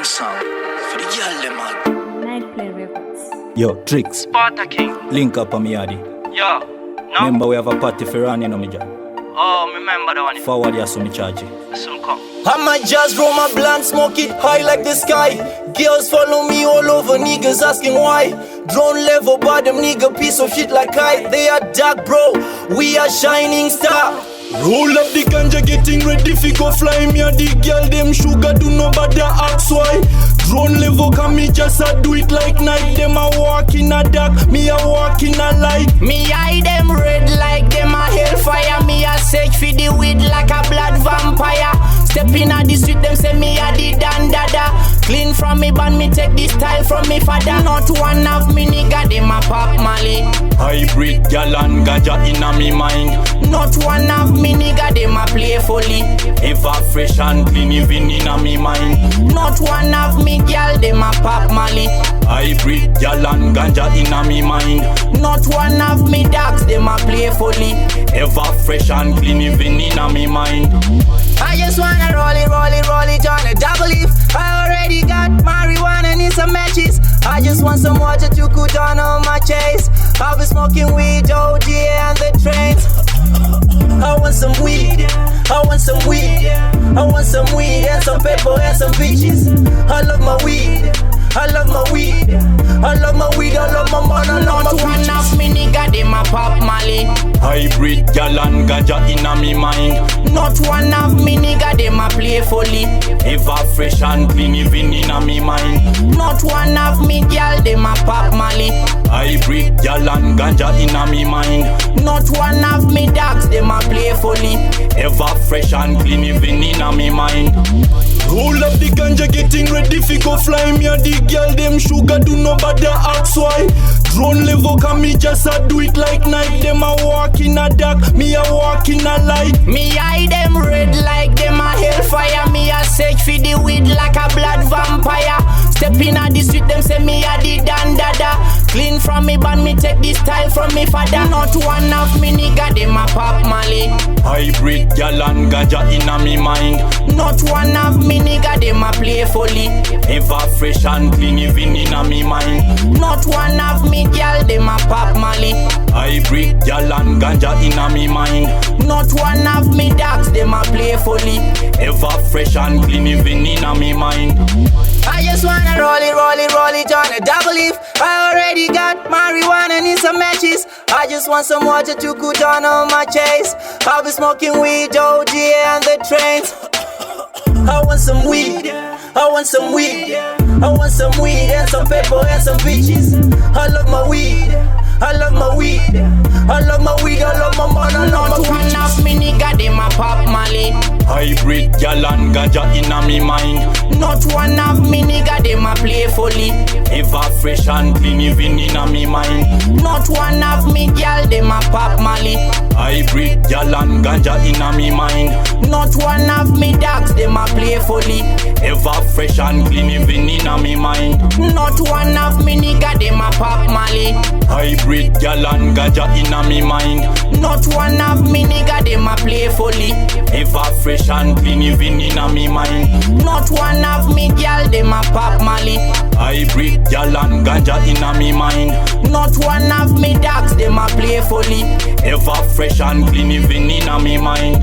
King song for the girl them man. Nightplay Records. Yo, Tricks, Sparta King. link up on me yadi. Yo, no. Remember we have a party for Rani no me job. Oh, remember that one. Forward ya so me charge you. Soon come. I might just roll my blunt, smoke it high like the sky. Girls follow me all over, niggas asking why. Drone level, but them nigga piece of shit like I. They are dark, bro. We are shining star. Roll up the ganja, getting ready fi go fly. Me a the girl, them sugar, do nobody ask why. Drone level, can me just a do it like night. Them a walk in a dark, me a walk in a light. Me eye them red like them a hellfire. Me a search for the weed like a blood vampire. Step in a the street, them say me a the dandada. Clean from me band, me take this style from me father. Not one of me nigga, them a pop Mali. Hybrid gal and ganja inna me mind. Not one of me nigga, them a playfully. Ever fresh and clean, even inna me mind. Not one of me gal, them a pop Mali. Hybrid gal and ganja inna me mind. Not one of me dogs, them a playfully. Ever fresh and clean, even inna me mind. I just wanna roll it on a double leaf. I already got marijuana and some matches. I just want some water to cool down on my chest. I'll be smoking weed, OG and the trains. I want some weed, I want some weed, I want some weed and some pepper and some peaches. I love my weed, I love my weed, I love my weed, I love my man, I love my peaches. Not one of me nigga, them a pop Mali. Hybrid gal and ganja inna me mind. Not one of me nigga, them a playfully. Ever fresh and clean, even inna me mind. Not one of me gal, them a pop Mali. Hybrid gal and ganja inna me mind. Not one of me dogs, them a playfully. Ever fresh and clean, even inna me mind. Roll up the ganja, getting ready fi go fly. Me a the girl, them sugar, do nobody ask why. Drone level, can me just a do it like night. Them a walk in a dark, me a walk in a light. Me eye them red like them a hellfire. Me a search for the weed like a blood vampire. Step in a the street, them say me a the dandada. Clean from me band, me take this style from me father. Not one of me nigga, them a pop Mali. Hybrid gal and ganja inna me mind. Not one of me nigga, them a playfully. Ever fresh and clean, even inna me mind. Not one of me gal, them a pop Mali. Hybrid gal and ganja inna me mind. Not one of me dogs, them a playfully. Ever fresh and clean, even inna me mind. I just wanna roll it on a double leaf. I already got marijuana and some matches. I just want some water to cool down on my chest. I'll be smoking weed, OG and the trains. I want some weed, I want some weed, I want some weed and some pepper and some peaches. I love my weed, I love my weed, I love my weed, I love my man, I love my peaches. Not one of me nigga, them a pop Mali. Hybrid gal and ganja inna me mind. Not one of me nigga, them a playfully. Ever fresh and clean, even inna me mind. Not one of me gal, them a pop Mali. Hybrid gal and ganja inna me mind. Not one of me dogs, them a playfully. Ever fresh and clean, even inna me mind. Not one of me nigga, them a pop Mali. Hybrid gal and ganja inna me mind. Not one of me nigga, them a playfully. Ever fresh and clean, even inna me mind. Not one of me gal, them a pop Mali. Hybrid gal and ganja inna me mind. Not one of me dogs, them a playfully. Ever fresh and clean, even inna me mind.